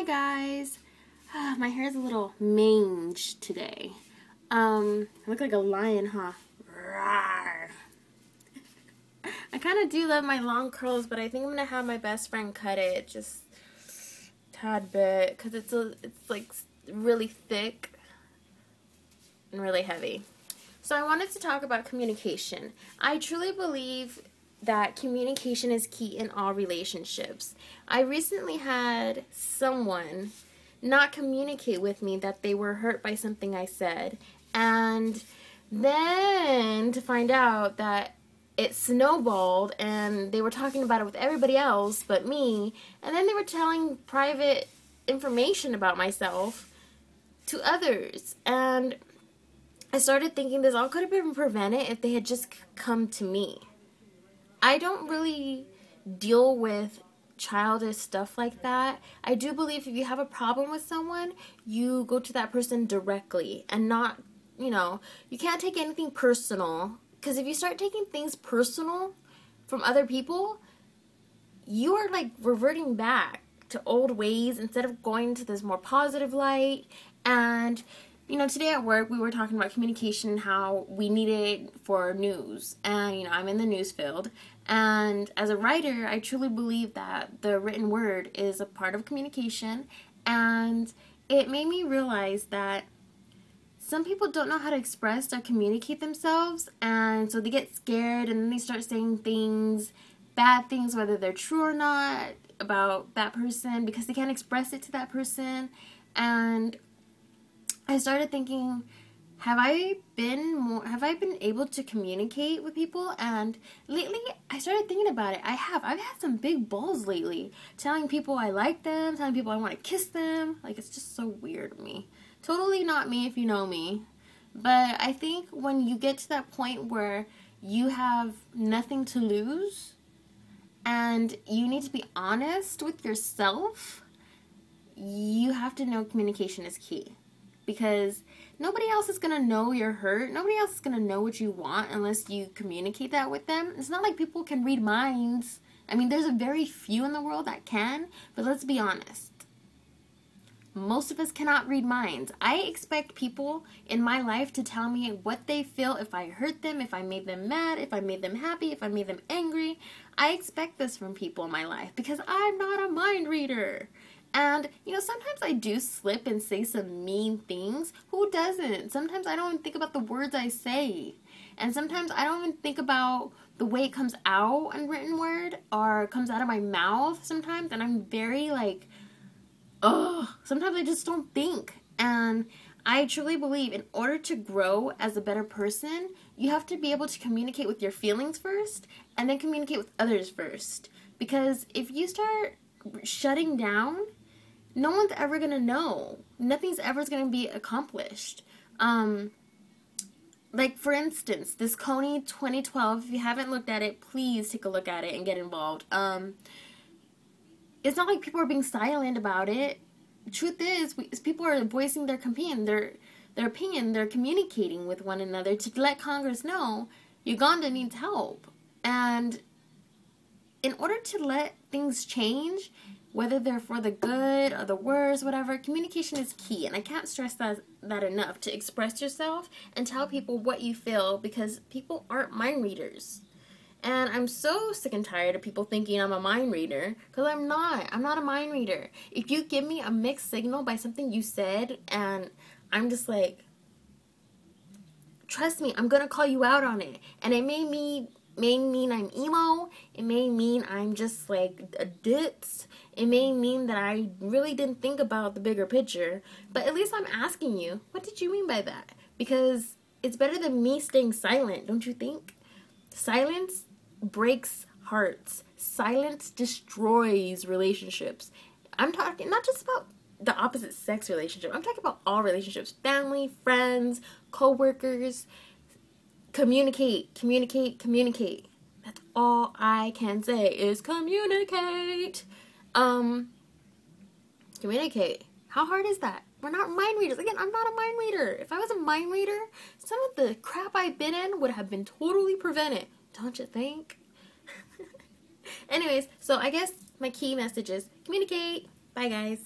Hi guys. My hair is a little mange today. I look like a lion, huh? Rawr. I kind of do love my long curls, but I think I'm gonna have my best friend cut it just a tad bit because it's like really thick and really heavy. So I wanted to talk about communication. I truly believe that communication is key in all relationships. I recently had someone not communicate with me that they were hurt by something I said, and then to find out that it snowballed and they were talking about it with everybody else but me, and then they were telling private information about myself to others, and I started thinking this all could have been prevented if they had just come to me. I don't really deal with childish stuff like that. I do believe if you have a problem with someone, you go to that person directly and not, you can't take anything personal. Because if you start taking things personal from other people, you are like reverting back to old ways instead of going to this more positive light. And today at work we were talking about communication and how we need it for news. And, I'm in the news field. And as a writer, I truly believe that the written word is a part of communication. And it made me realize that some people don't know how to express or communicate themselves. And so they get scared and then they start saying things, bad things, whether they're true or not, about that person because they can't express it to that person. And I started thinking, have I been able to communicate with people? And lately, I started thinking about it. I've had some big balls lately, telling people I like them, telling people I want to kiss them. Like, it's just so weird to me. Totally not me if you know me. But I think when you get to that point where you have nothing to lose and you need to be honest with yourself, you have to know communication is key. Because nobody else is going to know you're hurt. Nobody else is going to know what you want unless you communicate that with them. It's not like people can read minds. I mean, there's a very few in the world that can, but let's be honest. Most of us cannot read minds. I expect people in my life to tell me what they feel, if I hurt them, if I made them mad, if I made them happy, if I made them angry. I expect this from people in my life because I'm not a mind reader. And, sometimes I do slip and say some mean things. Who doesn't? Sometimes I don't even think about the words I say. And sometimes I don't even think about the way it comes out in written word or comes out of my mouth sometimes. And I'm very sometimes I just don't think. And I truly believe in order to grow as a better person, you have to be able to communicate with your feelings first and then communicate with others first. Because if you start shutting down, no one's ever going to know. Nothing's ever going to be accomplished. Like, for instance, this Kony 2012, if you haven't looked at it, please take a look at it and get involved. It's not like people are being silent about it. The truth is people are voicing their opinion. Their opinion. They're communicating with one another to let Congress know Uganda needs help. And in order to let things change, whether they're for the good or the worse, whatever, communication is key. And I can't stress that enough, to express yourself and tell people what you feel, because people aren't mind readers. And I'm so sick and tired of people thinking I'm a mind reader, because I'm not. I'm not a mind reader. If you give me a mixed signal by something you said, and I'm just like, trust me, I'm going to call you out on it. And it may mean I'm emo. It may mean I'm just like a ditz. It may mean that I really didn't think about the bigger picture. But at least I'm asking you, what did you mean by that? Because it's better than me staying silent, don't you think? Silence breaks hearts. Silence destroys relationships. I'm talking not just about the opposite sex relationship. I'm talking about all relationships. Family, friends, co-workers. Communicate, communicate, communicate. That's all I can say is communicate. Communicate. How hard is that? We're not mind readers. Again, I'm not a mind reader. If I was a mind reader, some of the crap I've been in would have been totally prevented. Don't you think? Anyways, so I guess my key message is communicate. Bye, guys.